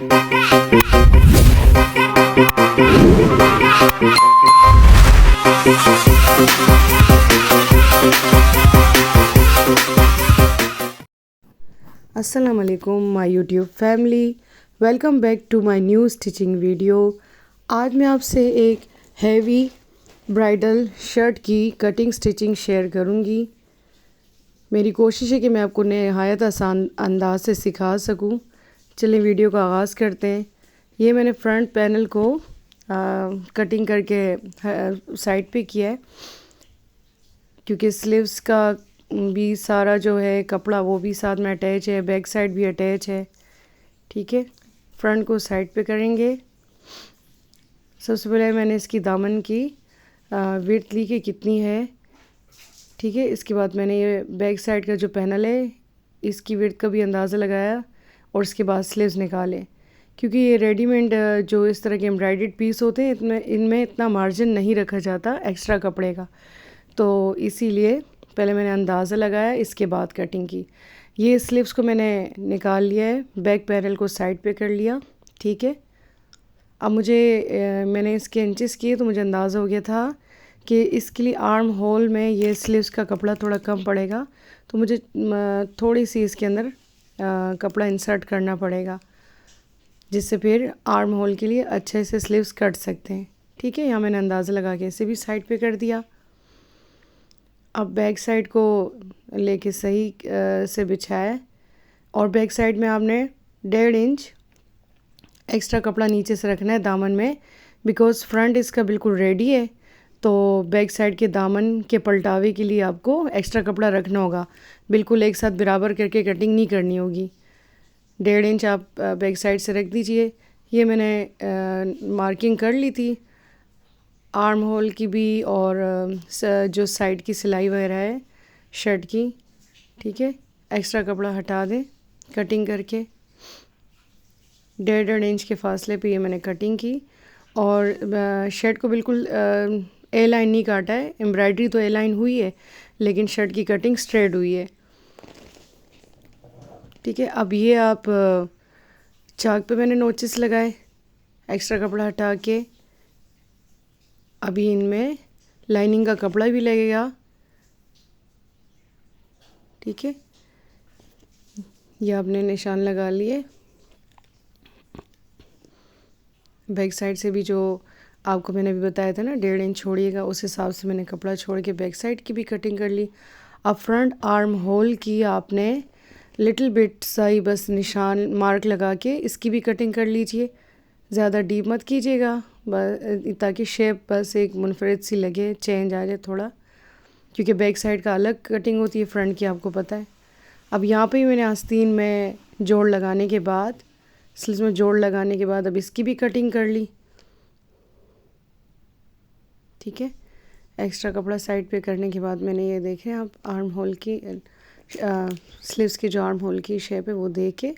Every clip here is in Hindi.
अस्सलाम वालेकुम my YouTube family, welcome back to my new stitching video. आज मैं आपसे एक हैवी ब्राइडल शर्ट की कटिंग स्टिचिंग शेयर करूंगी। मेरी कोशिश है कि मैं आपको नहायत आसान अंदाज से सिखा सकूं। चलिए वीडियो का आगाज़ करते हैं। ये मैंने फ्रंट पैनल को कटिंग करके साइड पे किया है, क्योंकि स्लीव्स का भी सारा जो है कपड़ा वो भी साथ में अटैच है, बैक साइड भी अटैच है। ठीक है, फ्रंट को साइड पे करेंगे। सबसे पहले मैंने इसकी दामन की विड्थ ली कि कितनी है। ठीक है, इसके बाद मैंने ये बैक साइड का जो पैनल है इसकी विड्थ का भी अंदाज़ा लगाया और इसके बाद स्लीव्स निकाले, क्योंकि ये रेडीमेड जो इस तरह के एम्ब्रॉयडर्ड पीस होते हैं इनमें इतना मार्जिन नहीं रखा जाता एक्स्ट्रा कपड़े का, तो इसीलिए पहले मैंने अंदाज़ा लगाया, इसके बाद कटिंग की। ये स्लीव्स को मैंने निकाल लिया है, बैक पैनल को साइड पे कर लिया। ठीक है, अब मैंने इसके इंचेस किए तो मुझे अंदाज़ा हो गया था कि इसके लिए आर्म होल में ये स्लीव्स का कपड़ा थोड़ा कम पड़ेगा, तो मुझे थोड़ी सी इसके अंदर कपड़ा इंसर्ट करना पड़ेगा, जिससे फिर आर्म होल के लिए अच्छे से स्लीव्स कट सकते हैं। ठीक है, यहाँ मैंने अंदाज़ा लगा के इसे भी साइड पे कर दिया। अब बैक साइड को लेके सही से बिछाया और बैक साइड में आपने 1.5 इंच एक्स्ट्रा कपड़ा नीचे से रखना है दामन में, बिकॉज़ फ्रंट इसका बिल्कुल रेडी है, तो बैक साइड के दामन के पलटावे के लिए आपको एक्स्ट्रा कपड़ा रखना होगा। बिल्कुल एक साथ बराबर करके कटिंग नहीं करनी होगी। 1.5 इंच आप बैक साइड से रख दीजिए। ये मैंने मार्किंग कर ली थी आर्म होल की भी और जो साइड की सिलाई वगैरह है शर्ट की। ठीक है, एक्स्ट्रा कपड़ा हटा दें कटिंग करके। 1.5 इंच के फासले पे ये मैंने कटिंग की और शर्ट को बिल्कुल ए लाइन नहीं काटा है। एम्ब्रॉयडरी तो ए लाइन हुई है, लेकिन शर्ट की कटिंग स्ट्रेट हुई है। ठीक है, अब ये आप चाक पे मैंने नोचेस लगाए एक्स्ट्रा कपड़ा हटा के। अभी इनमें लाइनिंग का कपड़ा भी लगेगा। ठीक है, ये आपने निशान लगा लिए। बैक साइड से भी जो आपको मैंने भी बताया था ना 1.5 इंच छोड़िएगा, उस हिसाब से मैंने कपड़ा छोड़ के बैक साइड की भी कटिंग कर ली। अब फ्रंट आर्म होल की आपने लिटिल बिट सा ही बस निशान मार्क लगा के इसकी भी कटिंग कर लीजिए। ज़्यादा डीप मत कीजिएगा, ताकि शेप बस एक मुनफरद सी लगे, चेंज आ जाए थोड़ा, क्योंकि बैक साइड का अलग कटिंग होती है, फ्रंट की आपको पता है। अब यहाँ पे ही मैंने आस्तीन में जोड़ लगाने के बाद, स्लीव्स में जोड़ लगाने के बाद अब इसकी भी कटिंग कर ली। ठीक है, एक्स्ट्रा कपड़ा साइड पे करने के बाद मैंने ये देखें आप आर्म होल की स्लीव्स की जो आर्म होल की शेप है वो दे के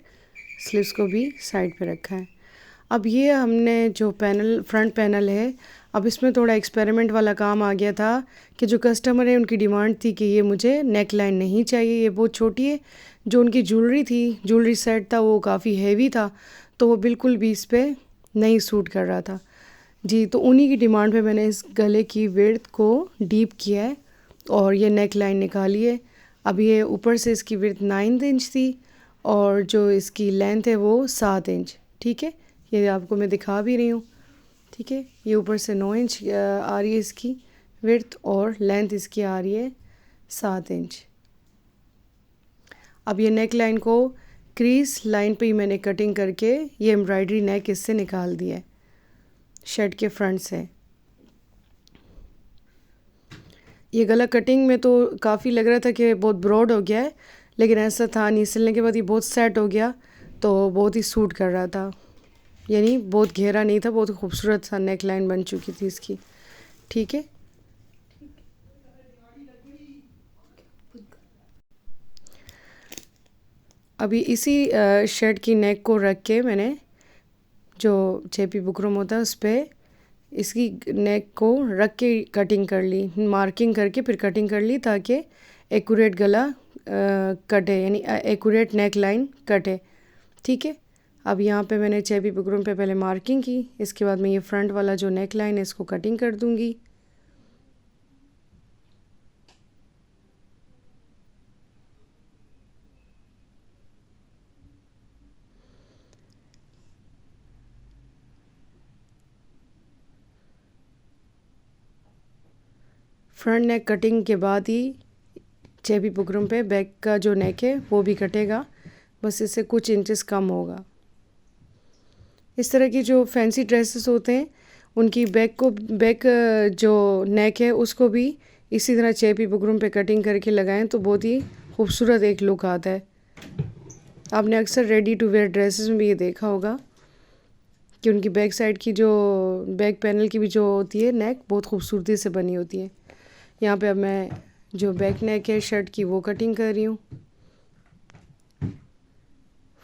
स्लीव्स को भी साइड पे रखा है। अब ये हमने जो फ्रंट पैनल है, अब इसमें थोड़ा एक्सपेरिमेंट वाला काम आ गया था कि जो कस्टमर है उनकी डिमांड थी कि ये मुझे नेक लाइन नहीं चाहिए, ये बहुत छोटी है। जो उनकी ज्वेलरी सेट था वो काफ़ी हैवी था, तो वो बिल्कुल भी इस पर नहीं सूट कर रहा था जी। तो उन्हीं की डिमांड पे मैंने इस गले की विड्थ को डीप किया है और ये नेक लाइन निकाली है। अब ये ऊपर से इसकी विड्थ 9 इंच थी और जो इसकी लेंथ है वो 7 इंच। ठीक है, ये आपको मैं दिखा भी रही हूँ। ठीक है, ये ऊपर से 9 इंच आ रही है इसकी विड्थ और लेंथ इसकी आ रही है 7 इंच। अब ये नेक लाइन को क्रीज लाइन पे ही मैंने कटिंग करके ये एम्ब्रॉयडरी नेक इससे निकाल दिया है शर्ट के फ्रंट से। ये गला कटिंग में तो काफ़ी लग रहा था कि बहुत ब्रॉड हो गया है, लेकिन ऐसा था नहीं। सिलने के बाद ये बहुत सेट हो गया, तो बहुत ही सूट कर रहा था। यानी बहुत गहरा नहीं था, बहुत खूबसूरत सा नेक लाइन बन चुकी थी इसकी। ठीक है, अभी इसी शर्ट की नेक को रख के मैंने जो चेपी बुकरम होता है उस पर इसकी नेक को रख के कटिंग कर ली, मार्किंग करके फिर कटिंग कर ली, ताकि एक्यूरेट गला कटे, यानी एक्यूरेट नेक लाइन कटे। ठीक है, अब यहाँ पे मैंने चेबी बुकरम पे पहले मार्किंग की, इसके बाद मैं ये फ्रंट वाला जो नेक लाइन है इसको कटिंग कर दूँगी। फ्रंट नेक कटिंग के बाद ही चेबी बुकरम पे बैक का जो नेक है वो भी कटेगा, बस इससे कुछ इंचेस कम होगा। इस तरह की जो फैंसी ड्रेसेस होते हैं उनकी बैक जो नेक है उसको भी इसी तरह चेबी बुकरम पे कटिंग करके लगाएं तो बहुत ही खूबसूरत एक लुक आता है। आपने अक्सर रेडी टू वेयर ड्रेसेस में भी ये देखा होगा कि उनकी बैक साइड की जो बैक पैनल की भी जो होती है नेक बहुत खूबसूरती से बनी होती है। यहाँ पे अब मैं जो बैक नेक है शर्ट की वो कटिंग कर रही हूँ।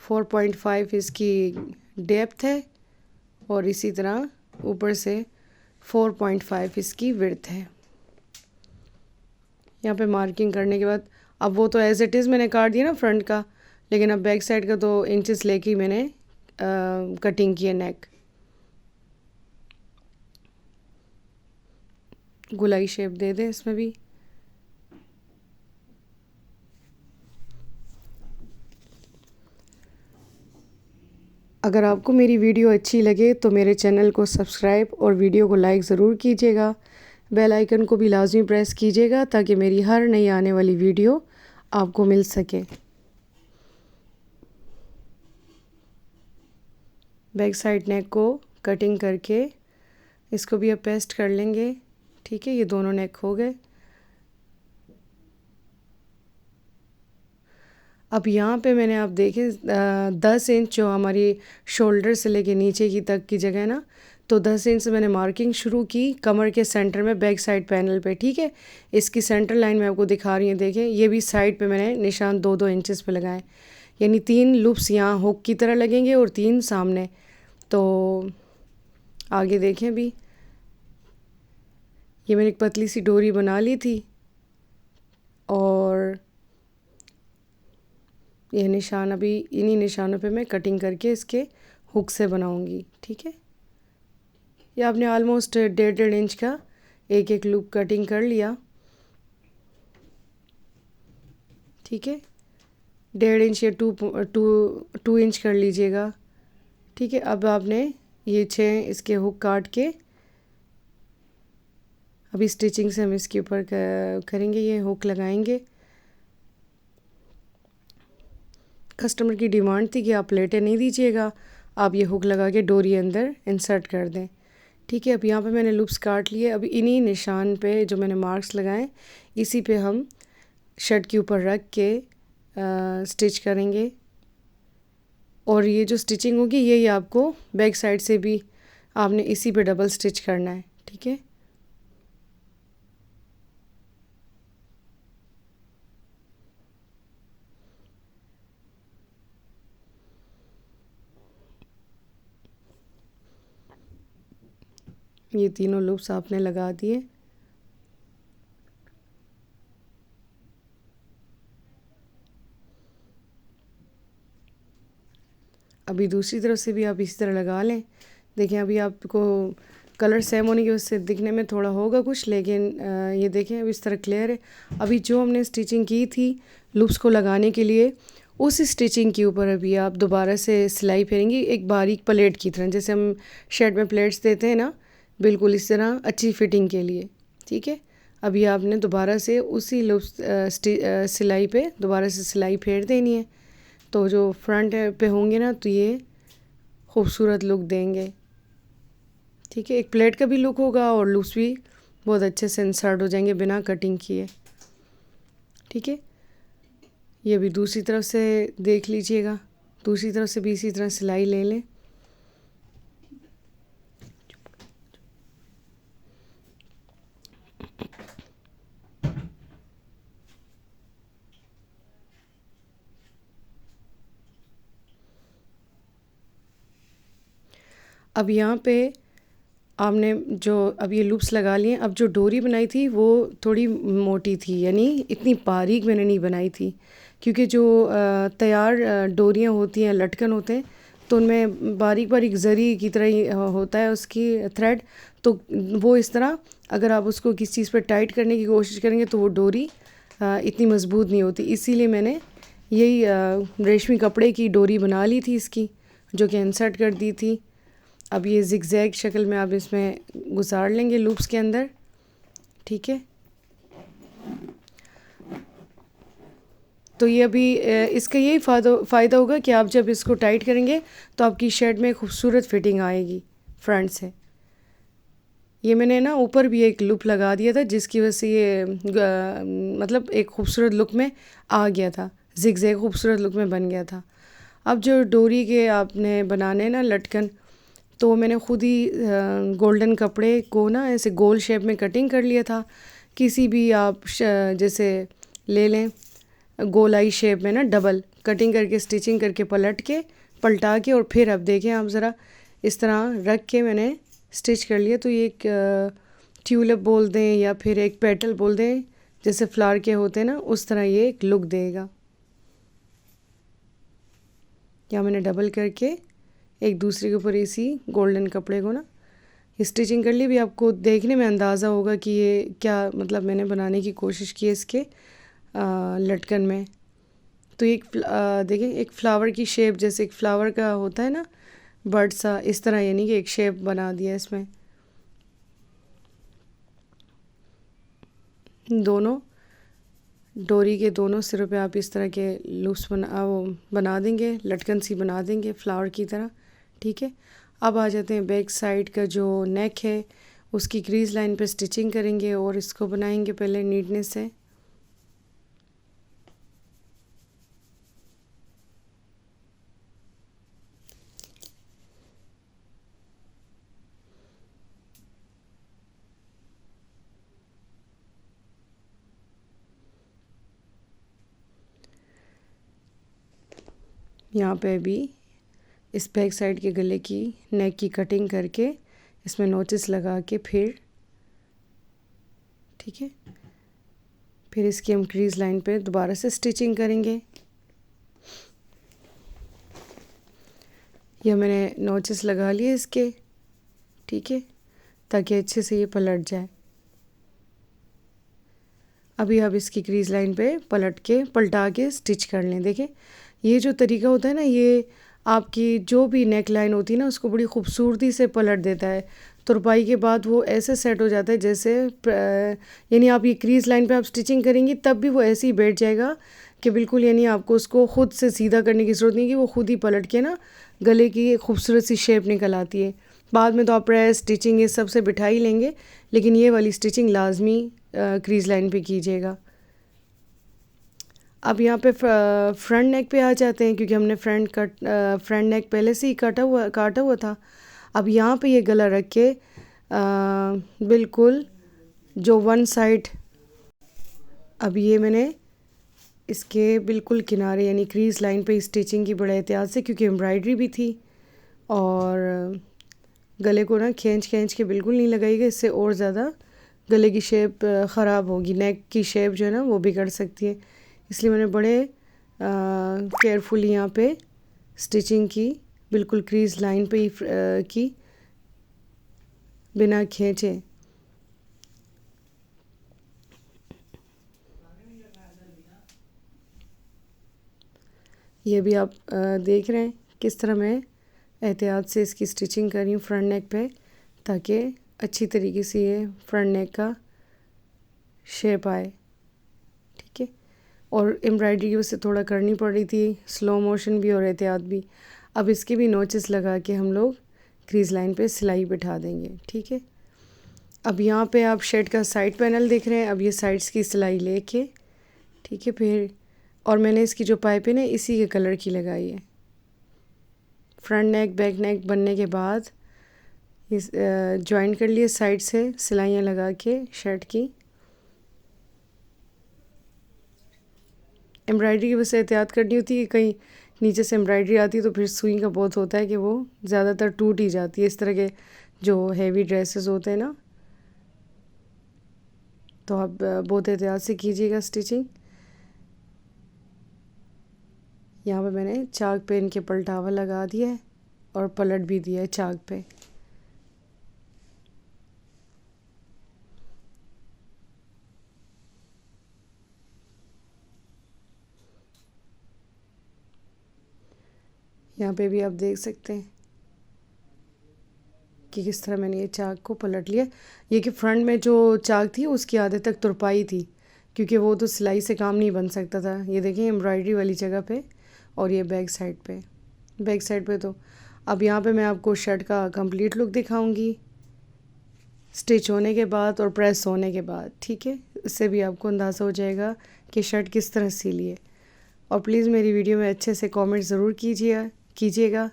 4.5 इसकी डेप्थ है और इसी तरह ऊपर से 4.5 इसकी विड्थ है। यहाँ पे मार्किंग करने के बाद अब वो तो एज़ इट इज़ मैंने काट दिया ना फ्रंट का, लेकिन अब बैक साइड का तो इंचेस लेके मैंने कटिंग की है नेक। गुलाई शेप दे दें इसमें भी। अगर आपको मेरी वीडियो अच्छी लगे तो मेरे चैनल को सब्सक्राइब और वीडियो को लाइक ज़रूर कीजिएगा। बेल आइकन को भी लाजमी प्रेस कीजिएगा ताकि मेरी हर नई आने वाली वीडियो आपको मिल सके। बैक साइड नेक को कटिंग करके इसको भी अब पेस्ट कर लेंगे। ठीक है, ये दोनों नेक हो गए। अब यहाँ पे मैंने आप देखें 10 इंच जो हमारी शोल्डर से लेके नीचे की तक की जगह है ना, तो 10 इंच से मैंने मार्किंग शुरू की कमर के सेंटर में बैक साइड पैनल पे। ठीक है, इसकी सेंटर लाइन मैं आपको दिखा रही हूँ। देखें, ये भी साइड पे मैंने निशान 2-2 इंचेस पे लगाए, यानी 3 लूप्स यहाँ हुक की तरह लगेंगे और 3 सामने। तो आगे देखें भी, ये मैंने एक पतली सी डोरी बना ली थी और ये निशान अभी इन्हीं निशानों पे मैं कटिंग करके इसके हुक से बनाऊंगी। ठीक है, ये आपने ऑलमोस्ट 1.5 इंच का एक एक लूप कटिंग कर लिया। ठीक है, 1.5 इंच या 2 इंच कर लीजिएगा। ठीक है, अब आपने ये 6 इसके हुक काट के अभी स्टिचिंग से हम इसके ऊपर करेंगे, ये हुक लगाएंगे। कस्टमर की डिमांड थी कि आप प्लेटें नहीं दीजिएगा, आप ये हुक लगा के डोरी अंदर इंसर्ट कर दें। ठीक है, अब यहाँ पे मैंने लूप्स काट लिए। अब इन्हीं निशान पे जो मैंने मार्क्स लगाए इसी पे हम शर्ट के ऊपर रख के स्टिच करेंगे। और ये जो स्टिचिंग होगी ये आपको बैक साइड से भी आपने इसी पे डबल स्टिच करना है। ठीक है, ये तीनों लूप्स आपने लगा दिए। अभी दूसरी तरफ से भी आप इसी तरह लगा लें। देखें, अभी आपको कलर सेम होने की वजह से दिखने में थोड़ा होगा कुछ, लेकिन ये देखें अब इस तरह क्लियर है। अभी जो हमने स्टिचिंग की थी लूप्स को लगाने के लिए, उस स्टिचिंग के ऊपर अभी आप दोबारा से सिलाई फेरेंगी एक बारीक प्लेट की तरह, जैसे हम शर्ट में प्लेट्स देते हैं ना, बिल्कुल इस तरह अच्छी फिटिंग के लिए। ठीक है, अभी आपने दोबारा से उसी लूप्स सिलाई पे दोबारा से सिलाई फेर देनी है, तो जो फ्रंट पे होंगे ना तो ये खूबसूरत लुक देंगे। ठीक है, एक प्लेट का भी लुक होगा और लूप्स भी बहुत अच्छे से इंसर्ट हो जाएंगे बिना कटिंग किए। ठीक है, ये भी दूसरी तरफ से देख लीजिएगा, दूसरी तरफ से भी इसी तरह सिलाई ले लें। अब यहाँ पे आपने जो अब ये लूप्स लगा लिए, अब जो डोरी बनाई थी वो थोड़ी मोटी थी, यानी इतनी बारीक मैंने नहीं बनाई थी, क्योंकि जो तैयार डोरियाँ होती हैं, लटकन होते हैं, तो उनमें बारीक बारीक ज़री की तरह ही होता है उसकी थ्रेड, तो वो इस तरह अगर आप उसको किसी चीज़ पर टाइट करने की कोशिश करेंगे तो वो डोरी इतनी मज़बूत नहीं होती। इसीलिए मैंने यही रेशमी कपड़े की डोरी बना ली थी इसकी, जो कि इंसर्ट कर दी थी। अब ये ज़िगज़ैग शक्ल में आप इसमें गुजार लेंगे लूप्स के अंदर, ठीक है। तो ये अभी इसका यही फ़ायदा होगा कि आप जब इसको टाइट करेंगे तो आपकी शर्ट में खूबसूरत फिटिंग आएगी फ्रंट से। ये मैंने ना ऊपर भी एक लूप लगा दिया था, जिसकी वजह से ये मतलब एक खूबसूरत लुक में आ गया था, ज़िगज़ैग खूबसूरत लुक में बन गया था। अब जो डोरी के आपने बनाने ना लटकन, तो मैंने ख़ुद ही गोल्डन कपड़े को ना ऐसे गोल शेप में कटिंग कर लिया था। किसी भी आप जैसे ले लें गोलाई शेप में ना डबल कटिंग करके स्टिचिंग करके पलटा के और फिर अब देखें आप ज़रा इस तरह रख के मैंने स्टिच कर लिया। तो ये एक ट्यूलिप बोल दें या फिर एक पेटल बोल दें, जैसे फ्लावर के होते हैं ना, उस तरह ये एक लुक देगा। या मैंने डबल करके एक दूसरे के ऊपर इसी गोल्डन कपड़े को ना स्टिचिंग कर ली। भी आपको देखने में अंदाज़ा होगा कि ये क्या मतलब मैंने बनाने की कोशिश की है इसके लटकन में। तो एक देखिए एक फ्लावर की शेप, जैसे एक फ्लावर का होता है ना बर्ड सा, इस तरह यानी कि एक शेप बना दिया इसमें। दोनों डोरी के दोनों सिरों पे आप इस तरह के लूप्स बना देंगे, लटकन सी बना देंगे फ्लावर की तरह, ठीक है। अब आ जाते हैं बैक साइड का जो नेक है, उसकी क्रीज लाइन पे स्टिचिंग करेंगे और इसको बनाएंगे पहले नीटनेस से। यहाँ पे भी इस बैक साइड के गले की नेक की कटिंग करके इसमें नोटिस लगा के फिर, ठीक है, फिर इसकी हम क्रीज लाइन पे दोबारा से स्टिचिंग करेंगे। यह मैंने नोटिस लगा लिए इसके, ठीक है, ताकि अच्छे से ये पलट जाए। अभी आप इसकी क्रीज लाइन पे पलटा के स्टिच कर लें। देखें ये जो तरीका होता है ना, ये आपकी जो भी नेक लाइन होती है ना उसको बड़ी खूबसूरती से पलट देता है। तुरपाई के बाद वो ऐसे सेट हो जाता है जैसे यानी आप ये क्रीज लाइन पे आप स्टिचिंग करेंगी तब भी वो ऐसे ही बैठ जाएगा कि बिल्कुल, यानी आपको उसको ख़ुद से सीधा करने की ज़रूरत नहीं कि वो खुद ही पलट के ना गले की खूबसूरत सी शेप निकल आती है। बाद में तो आप प्रेस स्टिचिंग ये सब से बिठा ही लेंगे, लेकिन ये वाली स्टिचिंग लाजमी क्रीज लाइन पे कीजिएगा। अब यहाँ पे फ्रंट नेक पे आ जाते हैं, क्योंकि हमने फ्रंट नेक पहले से ही काटा हुआ था। अब यहाँ पे ये गला रख के बिल्कुल जो वन साइड, अब ये मैंने इसके बिल्कुल किनारे यानी क्रीज लाइन पे स्टिचिंग की बड़े एहतियात से, क्योंकि एम्ब्रॉयडरी भी थी, और गले को ना खींच के बिल्कुल नहीं लगाइएगा, इससे और ज़्यादा गले की शेप ख़राब होगी, नेक की शेप जो है ना वो बिगड़ सकती है। इसलिए मैंने बड़े केयरफुली यहाँ पे स्टिचिंग की, बिल्कुल क्रीज लाइन पे ही की, बिना खींचे। ये भी आप देख रहे हैं किस तरह मैं एहतियात से इसकी स्टिचिंग कर रही हूँ फ्रंट नेक पे, ताकि अच्छी तरीके से ये फ्रंट नेक का शेप आए, ठीक है। और एम्ब्रॉयडरी की वजह से थोड़ा करनी पड़ रही थी, स्लो मोशन भी और एहतियात भी। अब इसके भी नोचेस लगा के हम लोग क्रीज लाइन पे सिलाई बिठा देंगे, ठीक है। अब यहाँ पे आप शर्ट का साइड पैनल देख रहे हैं। अब ये साइड्स की सिलाई लेके, ठीक है, फिर और मैंने इसकी जो पाइपिंग है इसी के कलर की लगाई है। फ्रंट नेक बैक नेक बनने के बाद इस जॉइन कर लिए साइड से सिलाइयाँ लगा के शर्ट की। एम्ब्रॉयडरी की वजह से एहतियात करनी होती है कि कहीं नीचे से एम्ब्रॉयडरी आती है तो फिर सुई का बहुत होता है कि वो ज़्यादातर टूट ही जाती है। इस तरह के जो हैवी ड्रेसेस होते हैं ना, तो आप बहुत एहतियात से कीजिएगा स्टिचिंग। यहाँ पे मैंने चाक पेन के पलटावा लगा दिया है, और पलट भी दिया है चाक पे। यहाँ पे भी आप देख सकते हैं कि किस तरह मैंने ये चाक को पलट लिया। ये कि फ्रंट में जो चाक थी उसकी आधे तक तुरपाई थी, क्योंकि वो तो सिलाई से काम नहीं बन सकता था। ये देखिए एम्ब्रॉयडरी वाली जगह पे, और ये बैक साइड पे तो अब यहाँ पे मैं आपको शर्ट का कंप्लीट लुक दिखाऊंगी स्टिच होने के बाद और प्रेस होने के बाद, ठीक है। इससे भी आपको अंदाज़ा हो जाएगा कि शर्ट किस तरह सिली है। और प्लीज़ मेरी वीडियो में अच्छे से कमेंट ज़रूर कीजिएगा।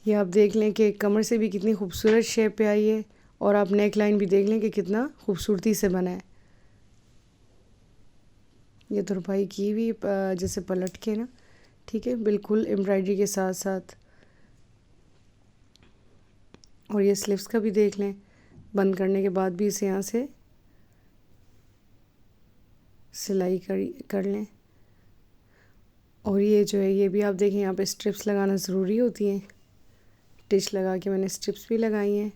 ये आप देख लें कि कमर से भी कितनी खूबसूरत शेप पे आई है, और आप नेक लाइन भी देख लें कि कितना खूबसूरती से बना है। ये तुरपाई की हुई जैसे पलट के ना, ठीक है, बिल्कुल एम्ब्रॉयडरी के साथ साथ। और ये स्लीव्स का भी देख लें, बंद करने के बाद भी इसे यहाँ से सिलाई कर लें। और ये जो है ये भी आप देखें, यहाँ पे स्ट्रिप्स लगाना ज़रूरी होती हैं। टिच लगा के मैंने स्ट्रिप्स भी लगाई हैं।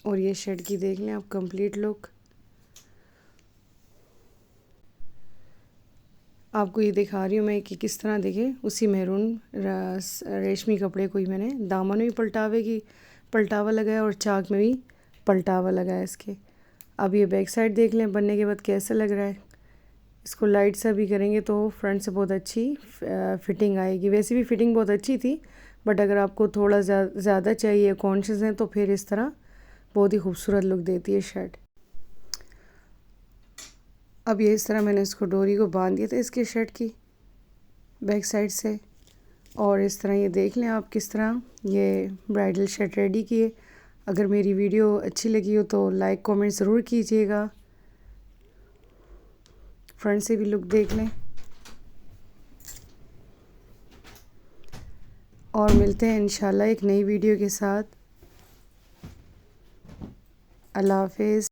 और ये शर्ट की देख लें आप कंप्लीट लुक। आपको ये दिखा रही हूँ मैं कि किस तरह देखें उसी मैरून रेशमी कपड़े को ही मैंने दामन में भी पलटावा लगाया और चाक में भी पलटावा लगाया इसके। अब ये बैक साइड देख लें बनने के बाद कैसा लग रहा है। इसको लाइट सा भी करेंगे तो फ्रंट से बहुत अच्छी फिटिंग आएगी। वैसे भी फिटिंग बहुत अच्छी थी, बट अगर आपको थोड़ा ज़्यादा चाहिए, कॉन्शियस हैं, तो फिर इस तरह बहुत ही खूबसूरत लुक देती है शर्ट। अब ये इस तरह मैंने इसको डोरी को बांध दिया था इसके शर्ट की बैक साइड से। और इस तरह ये देख लें आप किस तरह ये ब्राइडल शर्ट रेडी की है। अगर मेरी वीडियो अच्छी लगी हो तो लाइक कमेंट ज़रूर कीजिएगा। फ्रंट से भी लुक देख लें, और मिलते हैं इंशाल्लाह एक नई वीडियो के साथ। अल्लाह हाफिज़।